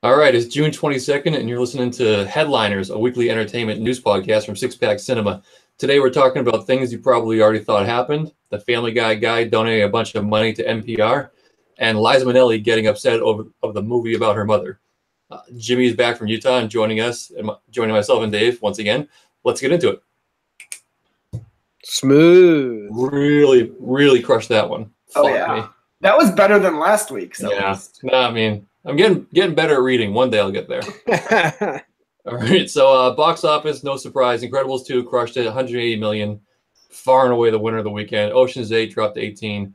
All right, it's June 22nd, and you're listening to Headliners, a weekly entertainment news podcast from Six Pack Cinema. Today we're talking about things you probably already thought happened, the Family Guy guy donating a bunch of money to NPR, and Liza Minnelli getting upset over the movie about her mother. Jimmy is back from Utah and joining us, and joining myself and Dave once again. Let's get into it. Smooth. Really, really crushed that one. Oh, yeah. Me. That was better than last week's. Yeah. No, I mean, I'm getting better at reading. One day I'll get there. All right. So box office, no surprise. Incredibles 2 crushed it, 180 million. Far and away the winner of the weekend. Ocean's 8 dropped to 18.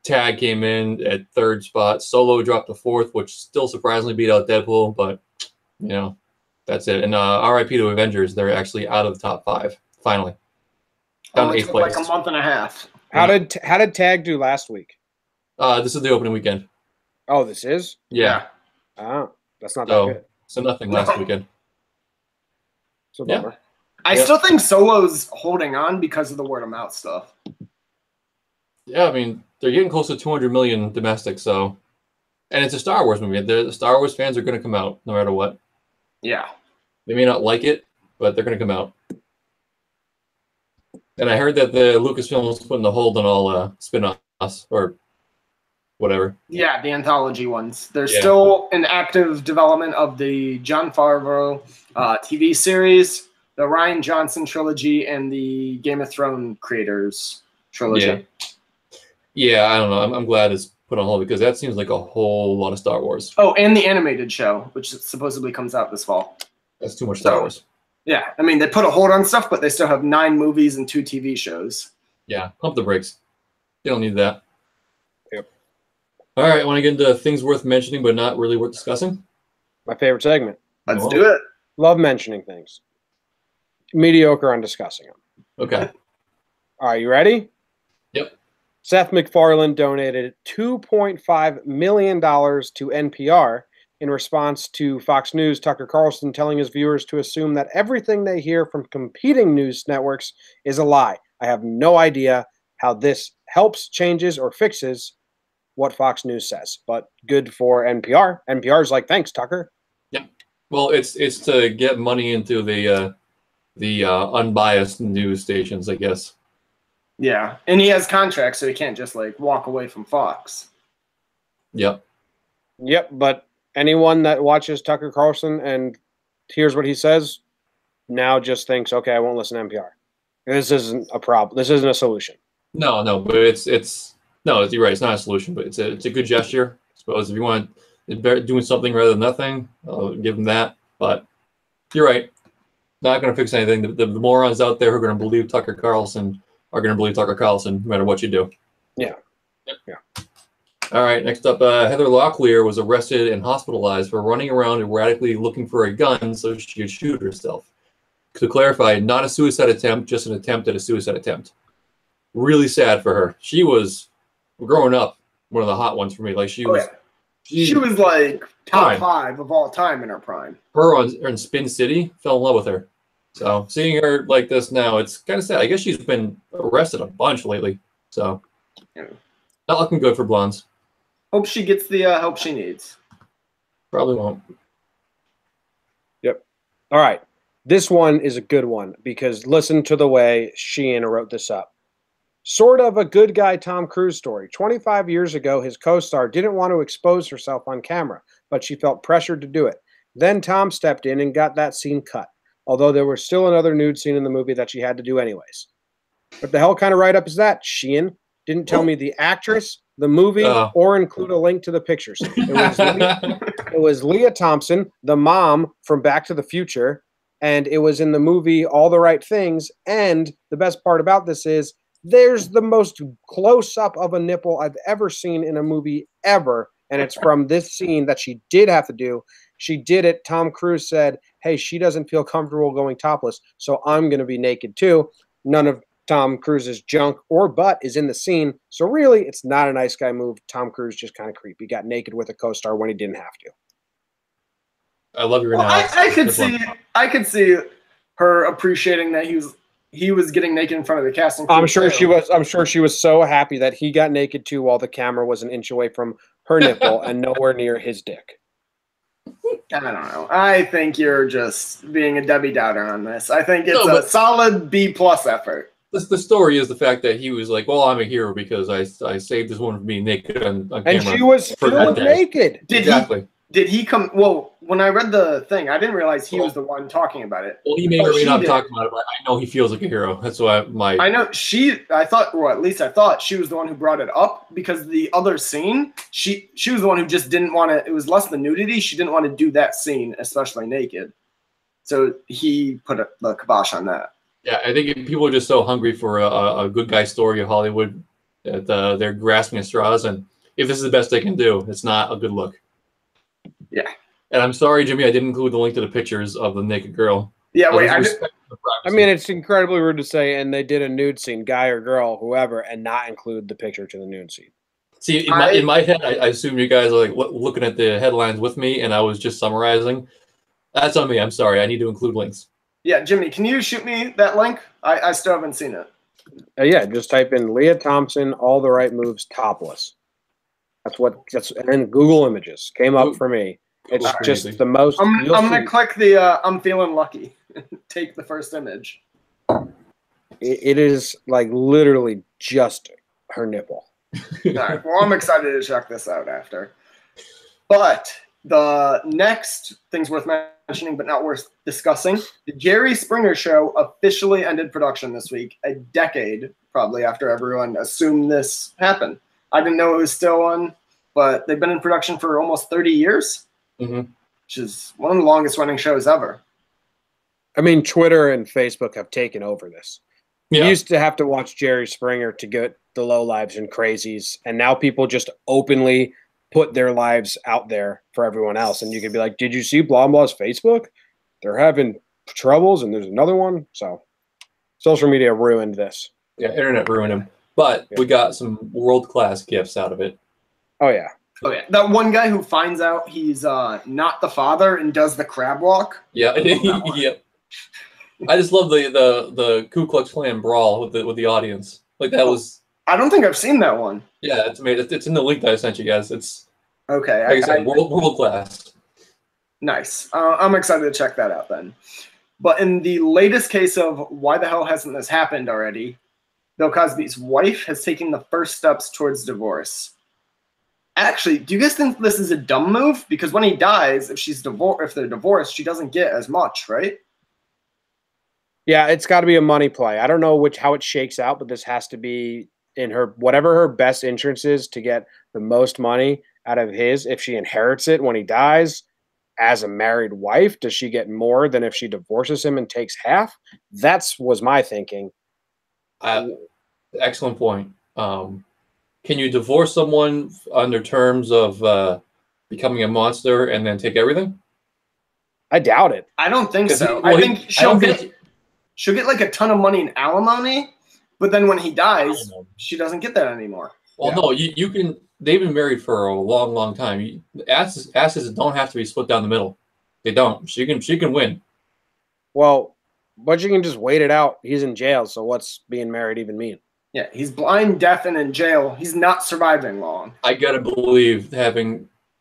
Tag came in at third spot. Solo dropped to fourth, which still surprisingly beat out Deadpool, but, you know, that's it. And RIP to Avengers. They're actually out of the top 5, finally. Down to 8th place. Like a month and a half. How did Tag do last week? This is the opening weekend. Oh, this is? Yeah. Oh, that's not that good. So nothing last weekend. So bummer. I still think Solo's holding on because of the word of mouth stuff. Yeah, I mean, they're getting close to 200 million domestic, so. And it's a Star Wars movie. The Star Wars fans are going to come out no matter what. Yeah. They may not like it, but they're going to come out. And I heard that the Lucasfilm is putting the hold on all spin-offs or whatever. Yeah, the anthology ones. There's still an active development of the Jon Favreau TV series, the Rian Johnson trilogy, and the Game of Thrones creators trilogy. Yeah, I don't know. I'm glad it's put on hold because that seems like a whole lot of Star Wars. Oh, and the animated show, which supposedly comes out this fall. That's too much Star Wars. Yeah, I mean, they put a hold on stuff, but they still have 9 movies and 2 TV shows. Yeah, pump the brakes. You don't need that. Yep. All right, I want to get into things worth mentioning, but not really worth discussing. My favorite segment. Let's do it. Love mentioning things. Mediocre on discussing them. Okay. All right, you ready? Yep. Seth MacFarlane donated $2.5 million to NPR in response to Fox News' Tucker Carlson telling his viewers to assume that everything they hear from competing news networks is a lie. I have no idea how this helps, changes, or fixes what Fox News says, but good for NPR. NPR's like, thanks, Tucker. Yeah. Well, it's to get money into the unbiased news stations, I guess. Yeah, and he has contracts, so he can't just like walk away from Fox. Yep. Yep, but anyone that watches Tucker Carlson and hears what he says now just thinks, okay, I won't listen to NPR. This isn't a problem. This isn't a solution. No, but you're right. It's not a solution, but it's a good gesture. I suppose if you want doing something rather than nothing, I'll give them that. But you're right. Not going to fix anything. The morons out there who are going to believe Tucker Carlson are going to believe Tucker Carlson no matter what you do. Yeah. Yep. Yeah. All right, next up, Heather Locklear was arrested and hospitalized for running around erratically looking for a gun so she could shoot herself. To clarify, not a suicide attempt, just an attempt at a suicide attempt. Really sad for her. She was, growing up, one of the hot ones for me. Like she was like top 5 of all time in her prime. Her in Spin City, fell in love with her. So seeing her like this now, it's kind of sad. I guess she's been arrested a bunch lately. So not looking good for blondes. Hope she gets the help she needs. Probably won't. Yep. All right. This one is a good one because listen to the way Sheehan wrote this up. Sort of a good guy Tom Cruise story. 25 years ago, his co-star didn't want to expose herself on camera, but she felt pressured to do it. Then Tom stepped in and got that scene cut, although there was still another nude scene in the movie that she had to do anyways. What the hell kind of write-up is that, Sheehan? Didn't tell me the actress, the movie, or include a link to the pictures. It was Leah Thompson, the mom from Back to the Future, and it was in the movie All the Right Things. And the best part about this is there's the most close-up of a nipple I've ever seen in a movie ever, and it's from this scene that she did have to do. She did it. Tom Cruise said, hey, she doesn't feel comfortable going topless, so I'm going to be naked too. None of Tom Cruise's junk or butt is in the scene. So really, it's not a nice guy move. Tom Cruise just kind of creepy. Got naked with a co-star when he didn't have to. I love your analysis. I could see her appreciating that he was getting naked in front of the casting crew. I'm sure she was so happy that he got naked too while the camera was an inch away from her nipple and nowhere near his dick. I don't know. I think you're just being a Debbie Downer on this. I think it's a solid B+ effort. The story is the fact that he was like, well, I'm a hero because I saved this woman from being naked on camera. And she was still naked. Did he come? Well, when I read the thing, I didn't realize he was the one talking about it. Well, he may or may not be talking about it, but I know he feels like a hero. That's why I know I thought, or at least I thought she was the one who brought it up, because the other scene, she was the one who just didn't want to, it was less the nudity. She didn't want to do that scene, especially naked. So he put the kibosh on that. Yeah, I think people are just so hungry for a good guy story of Hollywood that they're grasping at straws. And if this is the best they can do, it's not a good look. Yeah. And I'm sorry, Jimmy, I didn't include the link to the pictures of the naked girl. Yeah, wait. I mean, it's incredibly rude to say, and they did a nude scene, guy or girl, whoever, and not include the picture to the nude scene. See, in my head, I assume you guys are like looking at the headlines with me, and I was just summarizing. That's on me. I'm sorry. I need to include links. Yeah, Jimmy, can you shoot me that link? I still haven't seen it. Yeah, just type in Leah Thompson, all the right moves, topless. And then Google Images came up for me. It's just the most. I'm gonna click the I'm feeling lucky. Take the first image. It is like literally just her nipple. All right. Well, I'm excited to check this out after. But the next thing's worth mentioning, but not worth discussing. The Jerry Springer Show officially ended production this week, a decade probably after everyone assumed this happened. I didn't know it was still on, but they've been in production for almost 30 years, which is one of the longest running shows ever. I mean, Twitter and Facebook have taken over this. Yeah. You used to have to watch Jerry Springer to get the lowlives and crazies, and now people just openly put their lives out there for everyone else. And you could be like, did you see blah blah's Facebook? They're having troubles, and there's another one. So social media ruined this. Yeah, internet ruined him. But we got some world-class gifts out of it. Oh, yeah. Oh, yeah. That one guy who finds out he's not the father and does the crab walk. Yeah. Yeah. I just love the Ku Klux Klan brawl with the audience. Like, that was... I don't think I've seen that one. Yeah, it's amazing. It's in the link that I sent you guys. It's... Okay. Like I said, world-class. Nice. I'm excited to check that out then. But in the latest case of why the hell hasn't this happened already, Bill Cosby's wife has taken the first steps towards divorce. Actually, do you guys think this is a dumb move? Because when he dies, if they're divorced, she doesn't get as much, right? Yeah, it's got to be a money play. I don't know how it shakes out, but this has to be in her whatever her best interest is to get the most money out of his. If she inherits it when he dies as a married wife, does she get more than if she divorces him and takes half? Was my thinking. Excellent point. Can you divorce someone under terms of becoming a monster and then take everything? I doubt it. I don't think so. I think she'll get like a ton of money in alimony, but then when he dies, she doesn't get that anymore. Well, no, you can. They've been married for a long, long time. Asses don't have to be split down the middle. They don't. She can win. Well, but you can just wait it out. He's in jail, so what's being married even mean? Yeah, he's blind, deaf, and in jail. He's not surviving long. I gotta believe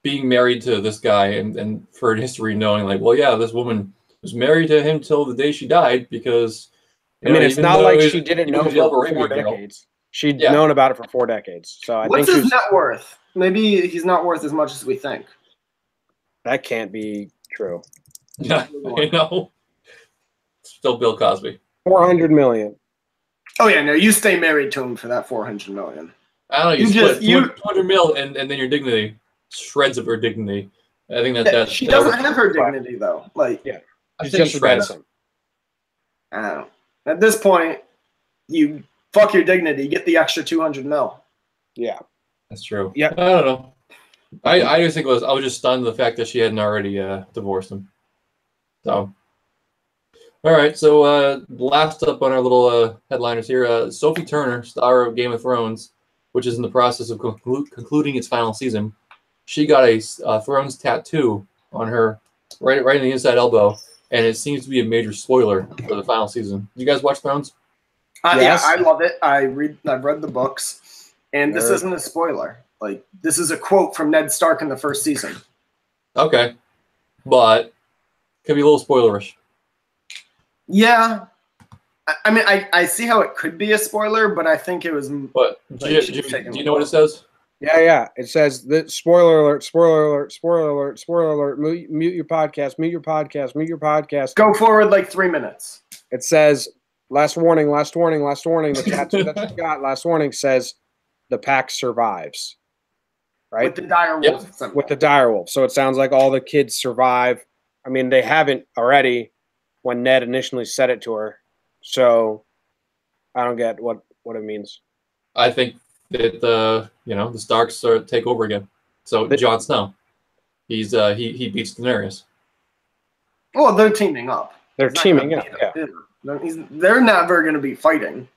being married to this guy and for history knowing like, well, yeah, this woman was married to him till the day she died because. It's not like she didn't know for 4 decades. She'd known about it for 4 decades. So what's his net worth? Maybe he's not worth as much as we think. That can't be true. Yeah, I know. Still Bill Cosby. $400 million. Oh yeah, no, you stay married to him for that $400 million. I don't know. You split $200 million and then your dignity, shreds of her dignity. I think that she doesn't have her dignity though. Like, yeah, I think shreds. I don't know. At this point, you fuck your dignity, get the extra $200 million. Yeah, that's true. Yeah, I don't know. I just think I was just stunned the fact that she hadn't already divorced him. So. All right, so last up on our little headliners here, Sophie Turner, star of Game of Thrones, which is in the process of concluding its final season. She got a Thrones tattoo on her right in the inside elbow, and it seems to be a major spoiler for the final season. Did you guys watch Thrones? Yes. Yeah, I love it. I've read the books, and this isn't a spoiler. Like, this is a quote from Ned Stark in the first season. Okay. but could be a little spoilerish. Yeah. I mean, I see how it could be a spoiler, but I think it was. But do you know what it says? Yeah. It says that spoiler alert, spoiler alert, spoiler alert, spoiler alert. Mute your podcast, mute your podcast, mute your podcast. Go forward like 3 minutes. It says last warning, last warning, last warning. The chat that you got last warning says the pack survives. Right? With the dire wolf. Yep. With the dire wolf. So it sounds like all the kids survive. I mean, they haven't already when Ned initially said it to her. So I don't get what it means. I think that the Starks take over again. So Jon Snow, he beats Daenerys. Well, they're teaming up. They're teaming up. Yeah. They're never going to be fighting.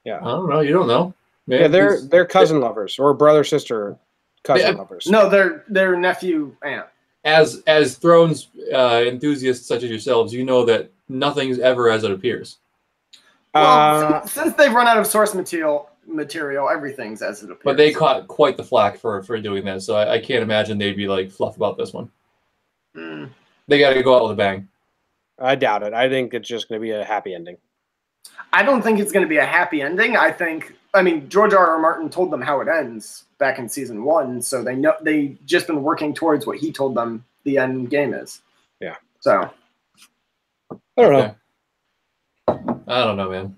Yeah. I don't know. You don't know. Man, yeah, they're cousin lovers or brother sister cousin lovers. No, they're nephew aunt. As Thrones enthusiasts such as yourselves, you know that nothing's ever as it appears. Well, since they've run out of source material, everything's as it appears. But they caught quite the flack for doing that, so I can't imagine they'd be like fluff about this one. They got to go out with a bang. I doubt it. I think it's just going to be a happy ending. I don't think it's going to be a happy ending. I mean, George R.R. Martin told them how it ends back in season 1, so they just been working towards what he told them the end game is. Yeah. So I don't know. I don't know, man.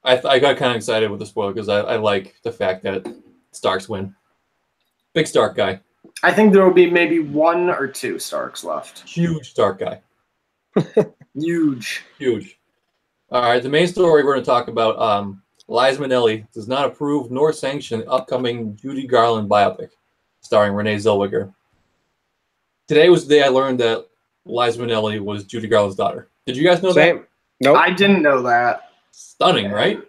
I got kind of excited with the spoiler because I like the fact that Starks win. Big Stark guy. I think there will be maybe 1 or 2 Starks left. Huge Stark guy. Huge. All right, the main story we're going to talk about, Liza Minnelli does not approve nor sanction the upcoming Judy Garland biopic starring Renee Zellweger. Today was the day I learned that Liza Minnelli was Judy Garland's daughter. Did you guys know that? Nope. I didn't know that. Stunning, right?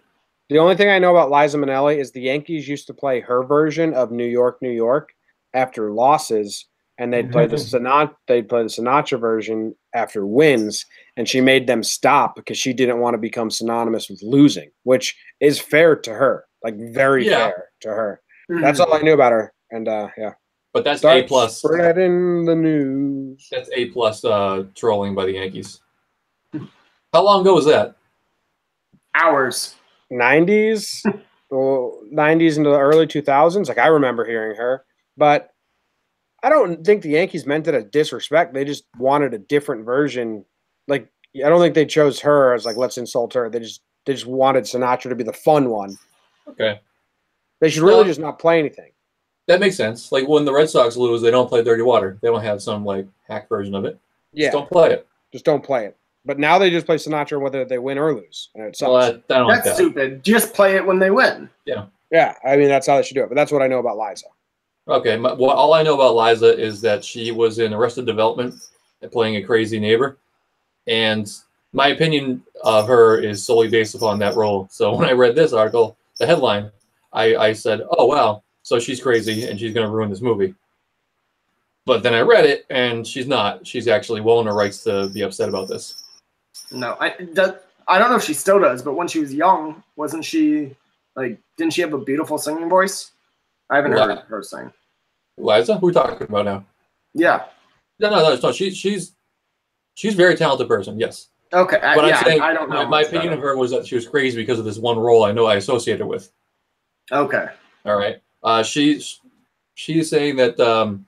The only thing I know about Liza Minnelli is the Yankees used to play her version of New York, New York after losses, and they'd play the Sinatra version after wins, and she made them stop because she didn't want to become synonymous with losing, which is fair to her, like very fair to her. That's all I knew about her, and yeah. But that's A+. Spreading the news. That's A+ trolling by the Yankees. How long ago was that? Hours. 90s, well, 90s into the early 2000s. Like I remember hearing her, but I don't think the Yankees meant it as disrespect. They just wanted a different version. Like I don't think they chose her as like let's insult her. They just wanted Sinatra to be the fun one. Okay. They should really just not play anything. That makes sense. Like when the Red Sox lose, they don't play Dirty Water. They don't have some like hack version of it. Yeah. Just don't play it. Just don't play it. But now they just play Sinatra whether they win or lose. And it sucks. Well, that's stupid. Just play it when they win. Yeah. Yeah. I mean, that's how they should do it. But that's what I know about Liza. Okay. All I know about Liza is that she was in Arrested Development playing a crazy neighbor. And my opinion of her is solely based upon that role. So when I read this article, the headline, I said, oh, wow. So she's crazy and she's going to ruin this movie. But then I read it and she's not. She's actually well in her rights to be upset about this. No, I don't know if she still does, but when she was young, wasn't she didn't she have a beautiful singing voice? I haven't heard her sing. Liza? Who are we talking about now? Yeah. No. She's a very talented person, yes. Okay. But I'm saying, I don't know. My opinion of her was that she was crazy because of this one role I know I associated with. Okay. All right. She's saying that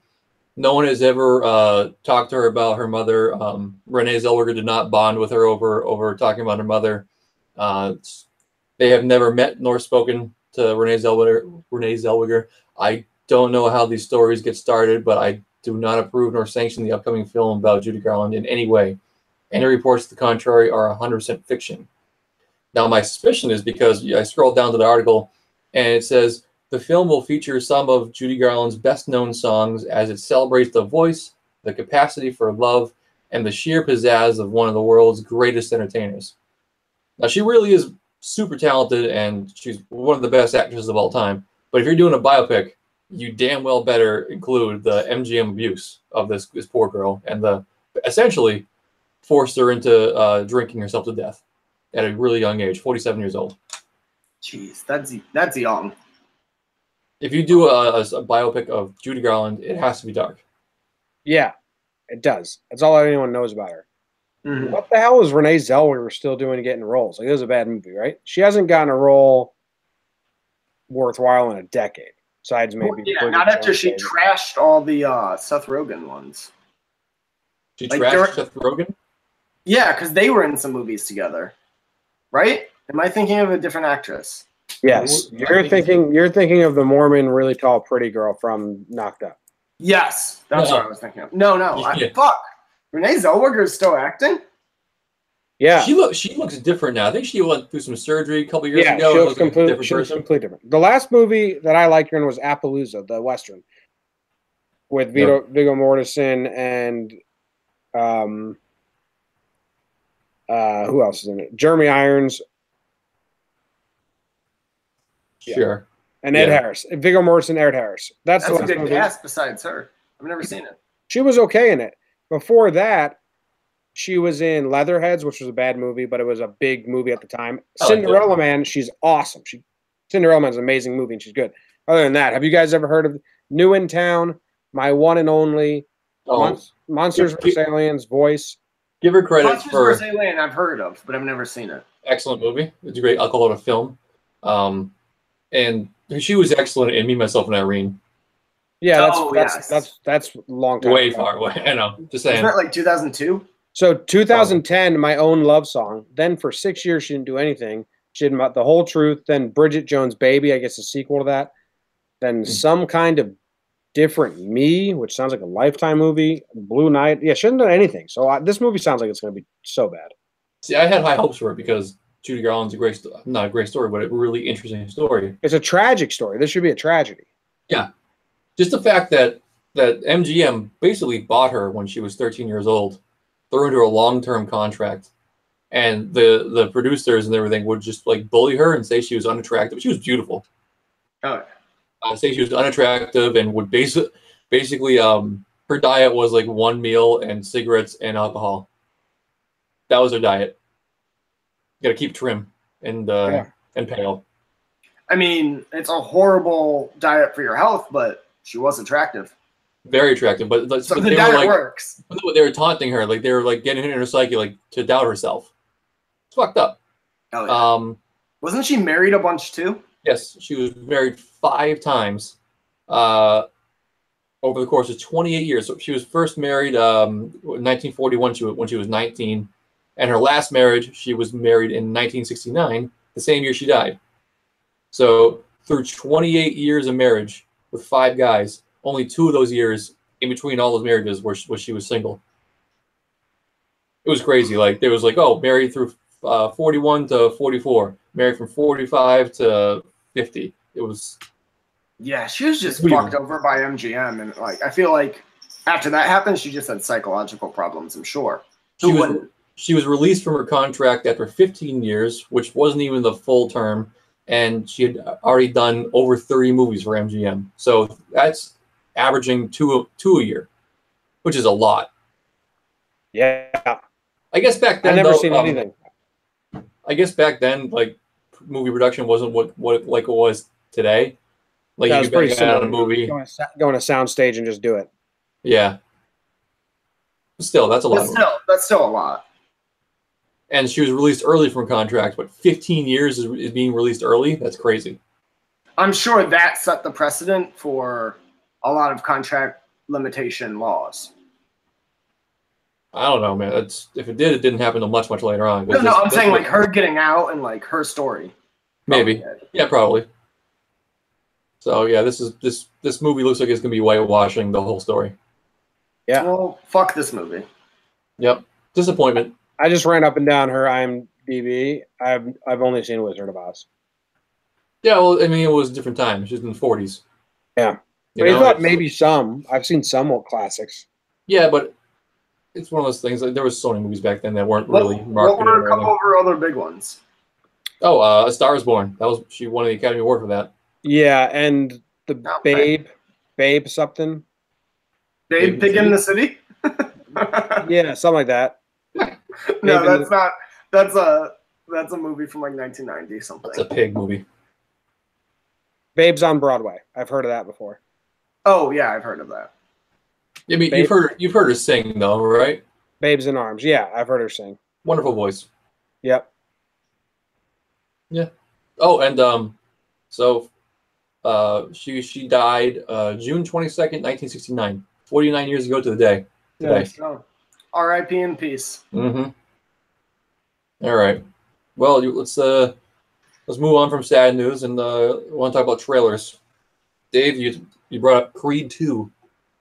no one has ever talked to her about her mother. Renee Zellweger did not bond with her over talking about her mother. They have never met nor spoken to Renee Zellweger. I don't know how these stories get started, but I do not approve nor sanction the upcoming film about Judy Garland in any way. Any reports to the contrary are 100% fiction. Now, my suspicion is because I scrolled down to the article, and it says, the film will feature some of Judy Garland's best-known songs as it celebrates the voice, the capacity for love, and the sheer pizzazz of one of the world's greatest entertainers. Now, she really is super talented, and she's one of the best actresses of all time. But if you're doing a biopic, you damn well better include the MGM abuse of this poor girl and essentially forced her into drinking herself to death at a really young age, 47 years old. Jeez, that's young. If you do a biopic of Judy Garland, it has to be dark. Yeah. It does. That's all anyone knows about her. Mhm. What the hell is Renee Zellweger still doing getting roles? Like, it was a bad movie, right? She hasn't gotten a role worthwhile in a decade. Besides maybe yeah, not after she trashed all the Seth Rogen ones. She trashed Seth Rogen? Yeah, because they were in some movies together. Right? Am I thinking of a different actress? Yes. You're thinking of the Mormon, really tall, pretty girl from Knocked Up. Yes. That's what I was thinking of. No. Fuck. Renee Zellweger is still acting? Yeah. She looks different now. I think she went through some surgery a couple years ago. She looks completely different. The last movie that I liked her in was Appaloosa, the Western, with Viggo Mortensen and who else is in it? Jeremy Irons. Sure. And Ed Harris. Viggo Mortensen, Ed Harris. That's a good cast besides her. I've never seen it. She was okay in it. Before that, she was in Leatherheads, which was a bad movie, but it was a big movie at the time. Cinderella Man, she's awesome. Cinderella Man's an amazing movie, and she's good. Other than that, have you guys ever heard of New in Town, My One and Only, Monsters vs. Aliens, Voice? Give her credit Monsters vs. Alien I've heard of, but I've never seen it. Excellent movie. It's a great alcohol of a film. And she was excellent in Me, Myself, and Irene. Yeah, that's a long time. Way far away. I know. Just saying. Isn't that like 2002? So 2010, My Own Love Song. Then for 6 years, she didn't do anything. She did The Whole Truth. Then Bridget Jones' Baby, I guess a sequel to that. Then Some Kind of Different Me, which sounds like a Lifetime movie. Blue Night. Yeah, she hasn't done anything. So this movie sounds like it's going to be so bad. See, I had high hopes for it because Judy Garland's not a great story, but a really interesting story. It's a tragic story. This should be a tragedy. Yeah. Just the fact that MGM basically bought her when she was 13 years old, threw her into a long-term contract, and the producers and everything would just like bully her and say she was unattractive. She was beautiful. Oh. Say she was unattractive and would basically her diet was like one meal and cigarettes and alcohol. That was her diet. You gotta keep trim and pale. I mean, it's a horrible diet for your health, but she was attractive. Very attractive, but so the diet works. They were taunting her, like they were like getting in her psyche, like to doubt herself. It's fucked up. Oh, yeah. Wasn't she married a bunch too? Yes, she was married 5 times over the course of 28 years. So she was first married in 1941 when she was 19, and her last marriage she was married in 1969, the same year she died. So through 28 years of marriage with 5 guys, only 2 of those years in between all those marriages where she was single. It was crazy. Like there was like, married through 41 to 44, married from 45 to 50. It was. Yeah, she was just fucked over by MGM, and like I feel like after that happened, she just had psychological problems. I'm sure. She was released from her contract after 15 years, which wasn't even the full term, and she had already done over 30 movies for MGM. So that's averaging two a year, which is a lot. Yeah. I guess back then I've never seen anything. I guess back then, like movie production wasn't what like it was today. Like you could bang out a movie, go on a sound stage and just do it. Yeah. Still, that's a lot. That's still a lot. And she was released early from contract, but 15 years is being released early. That's crazy. I'm sure that set the precedent for a lot of contract limitation laws. I don't know, man. If it did, it didn't happen until much later on. No, I'm saying like her getting out and like her story. Maybe. Yeah, probably. So yeah, this movie looks like it's gonna be whitewashing the whole story. Yeah. Well, fuck this movie. Yep. Disappointment. I just ran up and down her IMDb. I've only seen Wizard of Oz. Yeah, well, I mean, it was a different time. She was in the 40s. Yeah. But I thought maybe some. I've seen some old classics. Yeah, but it's one of those things. Like, there was so many movies back then that weren't really marketed. What were a couple of her other big ones? Oh, A Star Is Born. She won the Academy Award for that. Yeah, and the Babe something. Babe Pig in the City? Yeah, something like that. No, that's not. That's a movie from like 1990 something. It's a pig movie. Babes on Broadway. I've heard of that before. Oh yeah, I've heard of that. I mean, you've heard her sing though, right? Babes in Arms. Yeah, I've heard her sing. Wonderful voice. Yep. Yeah. Oh, and so she died June 22nd, 1969. 49 years ago to the day. Today. So, R.I.P. in peace. Mm-hmm. All right. Well, let's move on from sad news and want to talk about trailers. Dave, you brought up Creed 2.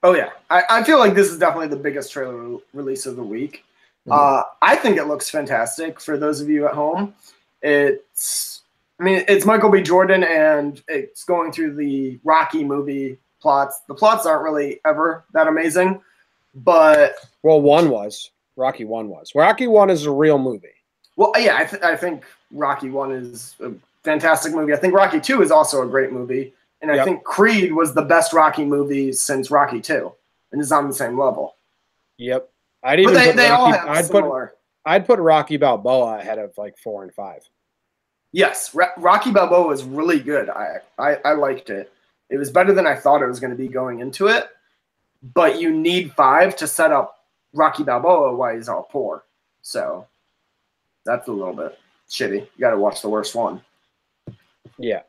Oh yeah, I feel like this is definitely the biggest trailer release of the week. I think it looks fantastic. For those of you at home, it's Michael B. Jordan, and it's going through the Rocky movie plots. The plots aren't really ever that amazing, but Rocky 1 was. Rocky 1 is a real movie. Well, yeah, I think Rocky 1 is a fantastic movie. I think Rocky 2 is also a great movie. And I think Creed was the best Rocky movie since Rocky 2. And it's on the same level. Yep. They all have similar. I'd put Rocky Balboa ahead of like 4 and 5. Yes, Rocky Balboa was really good. I liked it. It was better than I thought it was going to be going into it. But you need 5 to set up Rocky Balboa while he's all poor. So that's a little bit shitty. You got to watch the worst one. Yeah.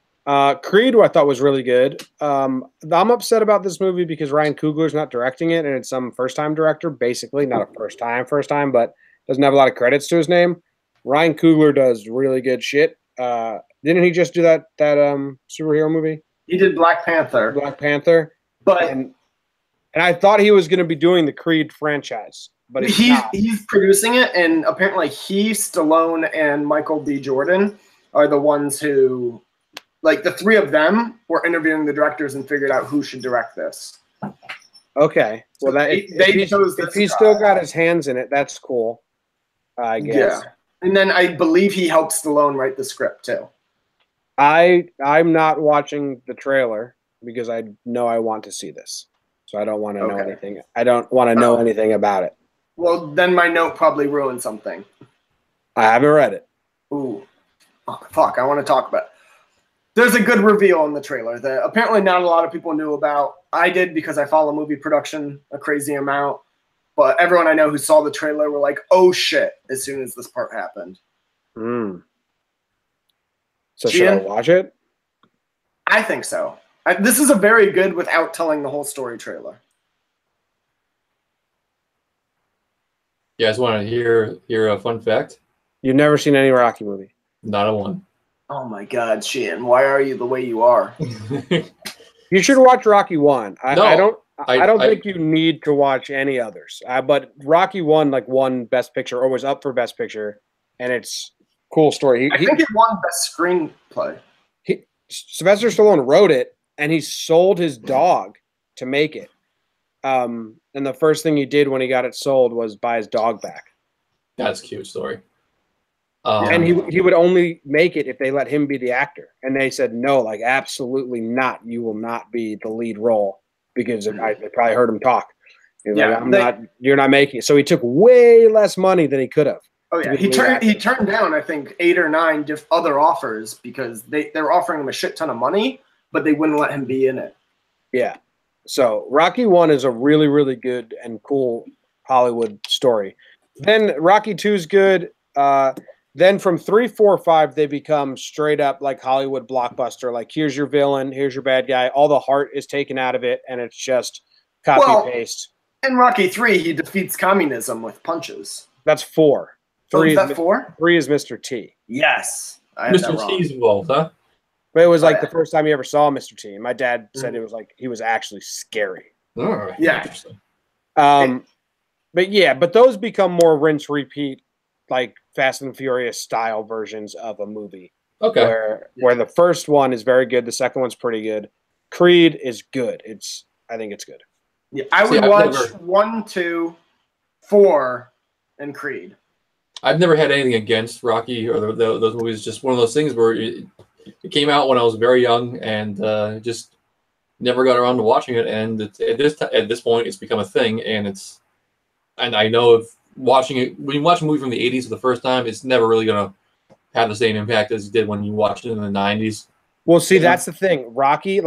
Creed, who I thought was really good. I'm upset about this movie because Ryan Coogler's not directing it, and it's some first-time director, basically. Not a first time, but doesn't have a lot of credits to his name. Ryan Coogler does really good shit. Didn't he just do that superhero movie? He did Black Panther. But and I thought he was going to be doing the Creed franchise, but he's producing it, and apparently he, Stallone, and Michael B. Jordan are the ones who, like, the 3 of them were interviewing the directors and figured out who should direct this. Okay, well, if he's still got his hands in it, that's cool, I guess. Yeah, and then I believe he helped Stallone write the script too. I'm not watching the trailer because I know I want to see this. So I don't want to know anything. I don't want to know anything about it. Well, then my note probably ruined something. I haven't read it. Ooh. Oh, fuck, I want to talk about it. There's a good reveal in the trailer that apparently not a lot of people knew about. I did because I follow movie production a crazy amount. But everyone I know who saw the trailer were like, oh shit, as soon as this part happened. So should I watch it? I think so. This is a very good without telling the whole story trailer. You guys want to hear a fun fact? You've never seen any Rocky movie? Not a one. Oh my God, Sheehan, why are you the way you are? You should watch Rocky 1. I don't think you need to watch any others. But Rocky 1 won Best Picture, or was up for Best Picture, and it's a cool story. I think it won Best Screenplay. Sylvester Stallone wrote it, and he sold his dog to make it. And the first thing he did when he got it sold was buy his dog back. That's a cute story. And he would only make it if they let him be the actor. And they said, no, absolutely not. You will not be the lead role, because they probably heard him talk. You're not making it. So he took way less money than he could have. Oh yeah, he turned down, I think, 8 or 9 other offers because they were offering him a shit ton of money, but they wouldn't let him be in it. Yeah. So Rocky 1 is a really, really good and cool Hollywood story. Then Rocky 2 is good. Then from 3, 4, 5, they become straight up Hollywood blockbuster. Here's your villain, here's your bad guy. All the heart is taken out of it, and it's just copy paste. In Rocky 3, he defeats communism with punches. That's 4. 3 is that 4? 3 is Mr. T. Yes, Mr. T's involved, huh? But it was the first time you ever saw Mr. T. My dad said it was he was actually scary. Oh, yeah. But those become more rinse repeat, Fast and Furious style versions of a movie. Okay. Where the first one is very good, the second one's pretty good. Creed is good. I think it's good. Yeah, I would watch 1, 2, 4, and Creed. I've never had anything against Rocky or those movies. It's just one of those things where it came out when I was very young and just never got around to watching it. And at this point, it's become a thing. And I know if watching it, when you watch a movie from the 80s for the first time, it's never really going to have the same impact as it did when you watched it in the 90s. Well, see, that's the thing. Rocky,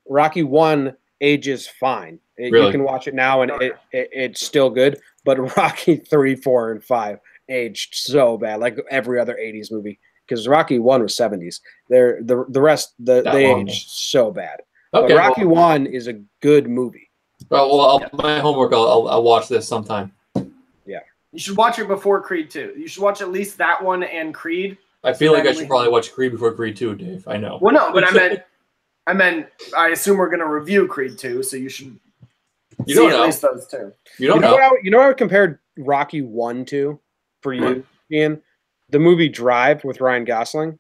Rocky 1 ages fine. Really? You can watch it now, and it's still good. But Rocky 3, 4, and 5 aged so bad, like every other 80s movie. Because Rocky 1 was 70s. The rest they aged so bad. Okay, but Rocky 1 is a good movie. Well, my homework. I'll watch this sometime. Yeah, you should watch it before Creed 2. You should watch at least that one and Creed. I feel like I should probably watch Creed before Creed 2, Dave. I know. Well, no, but I meant. I assume we're gonna review Creed 2, so you should. You don't know. At least those two. You don't know. What I would compare Rocky 1 to for you, Ian? The movie Drive with Ryan Gosling.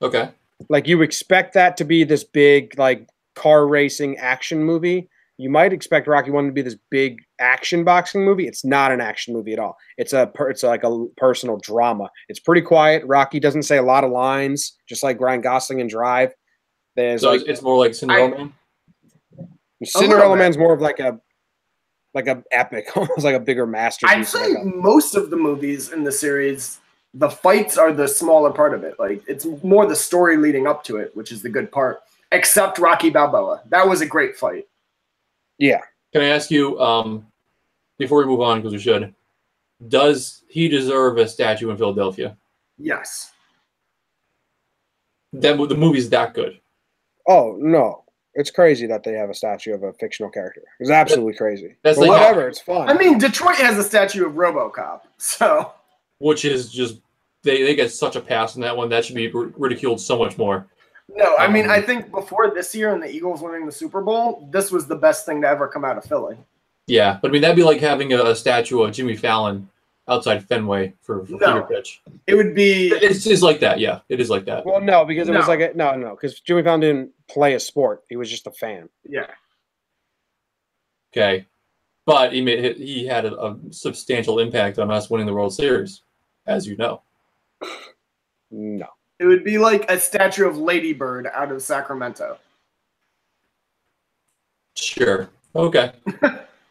Okay. Like you expect that to be this big like car racing action movie. You might expect Rocky 1 to be this big action boxing movie. It's not an action movie at all. It's like a personal drama. It's pretty quiet. Rocky doesn't say a lot of lines, just like Ryan Gosling in Drive. So it's more like Cinderella Man? Cinderella Man's more of like a epic, almost like a bigger masterpiece. I'd say most of the movies in the series, the fights are the smaller part of it. Like it's more the story leading up to it, which is the good part. Except Rocky Balboa. That was a great fight. Yeah. Can I ask you, before we move on, because we should, does he deserve a statue in Philadelphia? Yes. The movie's that good. Oh, no. It's crazy that they have a statue of a fictional character. It's absolutely crazy. That's but like whatever, it's fun. I mean, Detroit has a statue of RoboCop, so. Which is just, they get such a pass on that one. That should be ridiculed so much more. No, I mean, I think before this year and the Eagles winning the Super Bowl, this was the best thing to ever come out of Philly. Yeah, but I mean, that'd be like having a statue of Jimmy Fallon outside Fenway for fever pitch. It would be. It's like that, yeah. It is like that. Well, no, because it was like no, because Jimmy Fallon didn't play a sport. He was just a fan. Yeah. Okay, but he had a substantial impact on us winning the World Series, as you know. No. It would be like a statue of Lady Bird out of Sacramento. Sure. Okay.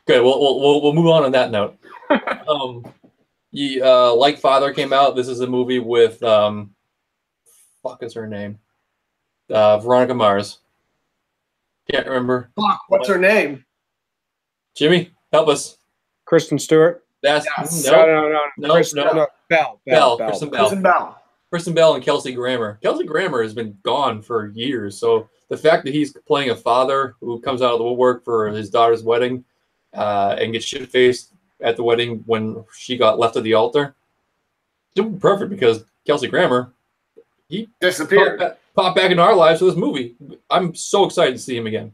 Good. We'll move on that note. Like Father came out. This is a movie with fuck is her name? Veronica Mars. Can't remember. Fuck, what's her name? Jimmy, help us. Kristen Stewart. That's no. Bell. Kristen Bell. Kristen Bell and Kelsey Grammer. Kelsey Grammer has been gone for years, so the fact that he's playing a father who comes out of the woodwork for his daughter's wedding and gets shit-faced at the wedding when she got left at the altar, perfect because Kelsey Grammer, he disappeared. Popped back into our lives for this movie. I'm so excited to see him again.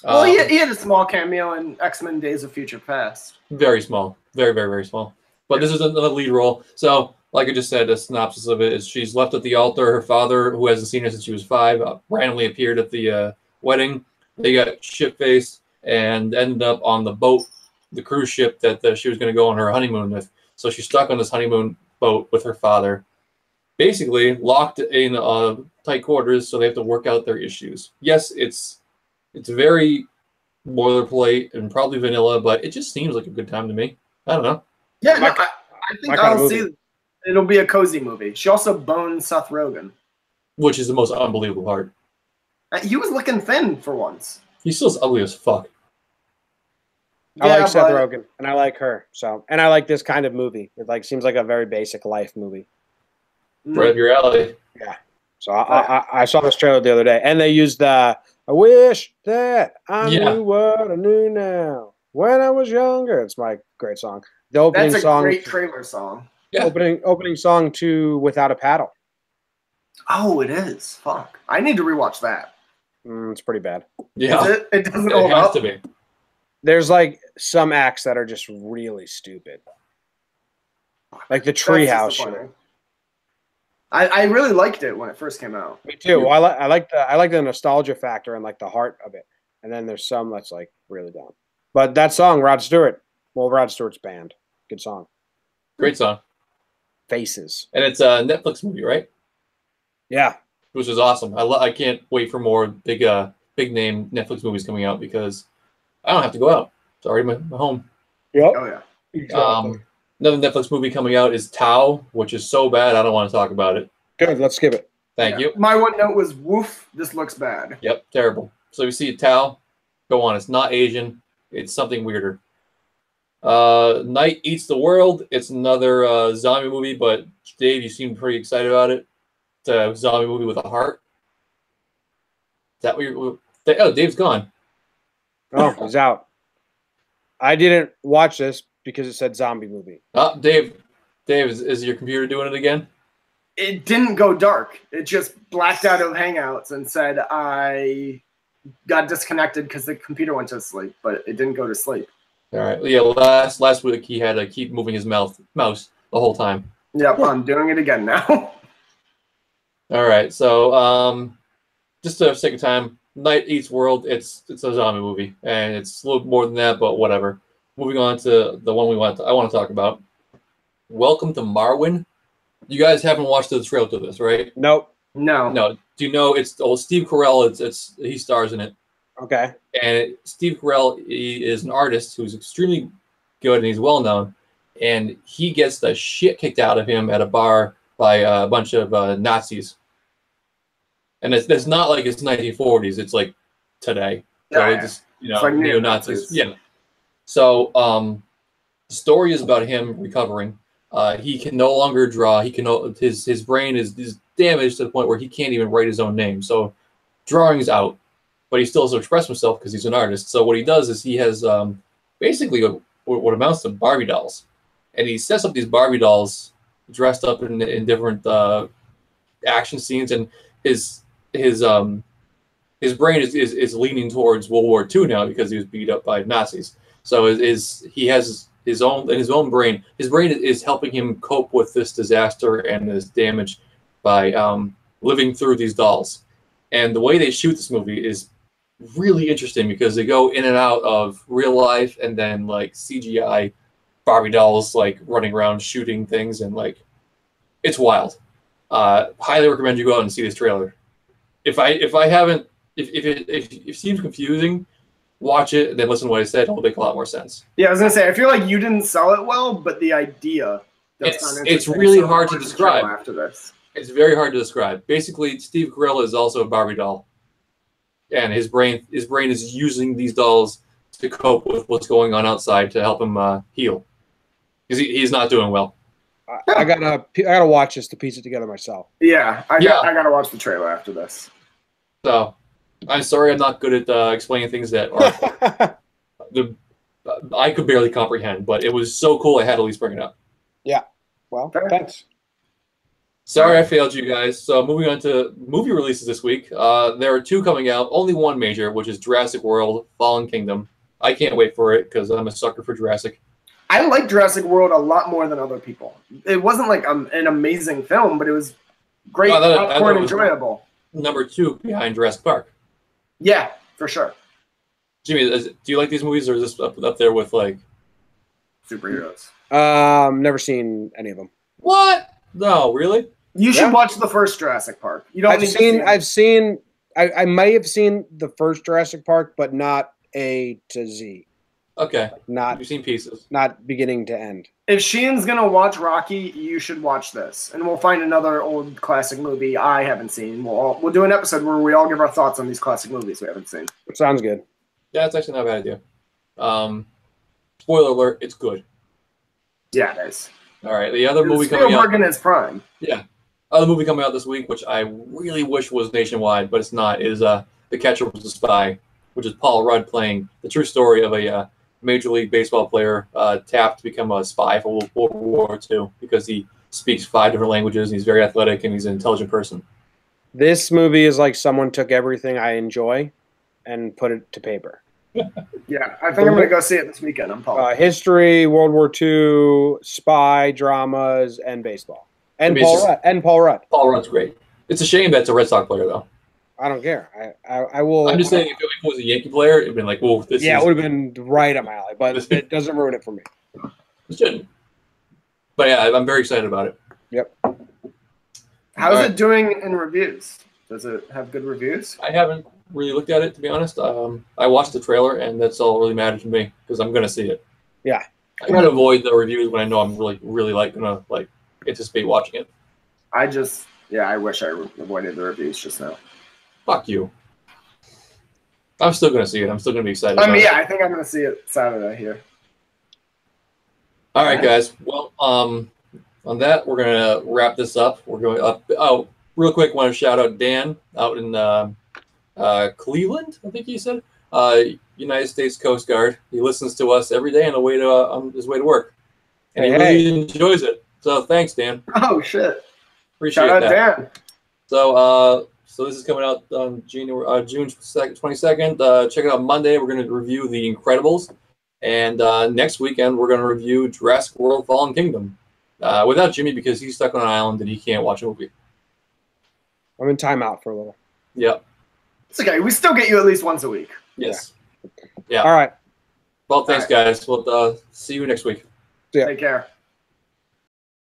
Well, he had a small cameo in X-Men Days of Future Past. Very small. Very, very, very small. But this is another lead role. So, like I just said, a synopsis of it is she's left at the altar. Her father, who hasn't seen her since she was 5, randomly appeared at the wedding. They got shit-faced and ended up on the boat, the cruise ship that she was going to go on her honeymoon with. So she's stuck on this honeymoon boat with her father, basically locked in tight quarters, so they have to work out their issues. Yes, it's very boilerplate and probably vanilla, but it just seems like a good time to me. I don't know. Yeah, no, I think I'll see. It'll be a cozy movie. She also boned Seth Rogen, which is the most unbelievable part. He was looking thin for once. He's still ugly as fuck. I like Seth Rogen, and I like her. And I like this kind of movie. It seems like a very basic life movie. Right up your alley. Yeah. So I saw this trailer the other day, and they used the "I wish that I knew what I knew now when I was younger." It's my great song. The opening That's a song, great trailer song. Yeah. Opening song to "Without a Paddle." Oh, it is. Fuck. I need to rewatch that. It's pretty bad. Yeah. It doesn't hold up. It has to be. There's some acts that are just really stupid, like the treehouse shit. I really liked it when it first came out. Me too. Well, I like the nostalgia factor and the heart of it. And then there's some that's really dumb. But that song, Rod Stewart's band. Good song. Great song. Faces. And it's a Netflix movie, right? Yeah. Which is awesome. I can't wait for more big name Netflix movies coming out because I don't have to go out. It's already my home. Yep. Oh yeah. Exactly. Another Netflix movie coming out is Tao, which is so bad I don't want to talk about it. Good, let's skip it. Thank you. My one note was, woof, this looks bad. Yep, terrible. So we see Tao, Go on. It's not Asian. It's something weirder. Night Eats the World. It's another zombie movie, but Dave, you seem pretty excited about it. It's a zombie movie with a heart. Is that what you're... Oh, Dave's gone. Oh, he's out. I didn't watch this because it said zombie movie. Oh, Dave, is your computer doing it again? It didn't go dark. It just blacked out of Hangouts and said I got disconnected because the computer went to sleep, but it didn't go to sleep. All right. Yeah, last week he had to keep moving his mouse the whole time. Yep, I'm doing it again now. All right. So just for the sake of time, Night Eats World, it's a zombie movie, and it's a little more than that, but whatever. Moving on to the one I want to talk about. Welcome to Marwen. You guys haven't watched the trailer to this, right? Nope. No. Do you know it's Steve Carell? He stars in it. Okay. And Steve Carell, he is an artist who's extremely good and he's well known. And he gets the shit kicked out of him at a bar by a bunch of Nazis. And it's not like it's 1940s. It's like today. So it's like neo-Nazis. Yeah. So the story is about him recovering. He can no longer draw. His brain is damaged to the point where he can't even write his own name. So drawing is out, but he still has to express himself because he's an artist. So what he does is he has basically what amounts to Barbie dolls, and he sets up these Barbie dolls dressed up in different action scenes, and his brain is leaning towards World War II now because he was beat up by Nazis. So he has his own brain. His brain is helping him cope with this disaster and this damage by living through these dolls. And the way they shoot this movie is really interesting because they go in and out of real life and then like CGI Barbie dolls like running around shooting things, and like it's wild. Highly recommend you go out and see this trailer. If it seems confusing, watch it and then listen to what I said. It'll make a lot more sense. Yeah, I was gonna say, I feel like you didn't sell it well, but the idea it's really hard to describe. After this, it's very hard to describe. Basically, Steve Carell is also a Barbie doll, and his brain is using these dolls to cope with what's going on outside to help him heal, because he's not doing well. I gotta watch this to piece it together myself. Yeah, I gotta watch the trailer after this. So, I'm sorry I'm not good at explaining things that are I could barely comprehend, but it was so cool I had to at least bring it up. Yeah. Well, thanks. Sorry I failed you guys. So moving on to movie releases this week. There are two coming out. Only one major, which is Jurassic World: Fallen Kingdom. I can't wait for it because I'm a sucker for Jurassic. I like Jurassic World a lot more than other people. It wasn't like an amazing film, but it was great, popcorn, enjoyable. Number 2 behind Jurassic Park. Yeah, for sure. Jimmy, do you like these movies, or is this up there with like superheroes? Never seen any of them. What? No, really? You should watch the first Jurassic Park. You don't. I may have seen the first Jurassic Park, but not A to Z. Okay. Not. You've seen pieces. Not beginning to end. If Sheen's gonna watch Rocky, you should watch this, and we'll find another old classic movie I haven't seen. We'll do an episode where we all give our thoughts on these classic movies we haven't seen. Sounds good. Yeah, it's actually not a bad idea. Spoiler alert: it's good. Yeah, it is. All right, the other movie coming out. Spielberg in his prime. Yeah, other movie coming out this week, which I really wish was nationwide, but it's not. Is The Catcher Was a Spy, which is Paul Rudd playing the true story of a Major League Baseball player tapped to become a spy for World War II because he speaks 5 different languages. And he's very athletic and he's an intelligent person. This movie is like someone took everything I enjoy and put it to paper. Yeah, I think I'm going to go see it this weekend. I'm Paul. History, World War II, spy dramas, and baseball. And Paul Rudd. Paul Rudd's great. It's a shame that's a Red Sox player, though. I don't care. I will. I'm just saying, if it was a Yankee player, it'd been like, "Whoa, this." Yeah, it would have been right up my alley, but it doesn't ruin it for me. It shouldn't. But yeah, I'm very excited about it. Yep. How's it doing in reviews? Does it have good reviews? I haven't really looked at it, to be honest. I watched the trailer, and that's all really matters to me because I'm going to see it. Yeah. I try to avoid the reviews when I know I'm really going to anticipate watching it. I wish I avoided the reviews just now. Fuck you. I'm still going to see it. I'm still going to be excited. I mean, yeah, I think I'm going to see it Saturday here. All right, guys. Well, on that, we're going to wrap this up. We're going up. Oh, real quick, want to shout out Dan out in Cleveland, I think he said. United States Coast Guard. He listens to us every day on his way to work, and he really enjoys it. So thanks, Dan. Oh shit! Appreciate Shout out that. Dan. So this is coming out on June 22nd. Check it out Monday. We're going to review The Incredibles, and next weekend we're going to review Jurassic World: Fallen Kingdom. Without Jimmy because he's stuck on an island and he can't watch a movie. I'm in timeout for a little. Yep. It's okay. We still get you at least once a week. Yes. Yeah. All right. Well, thanks, guys. We'll see you next week. Yeah. Take care.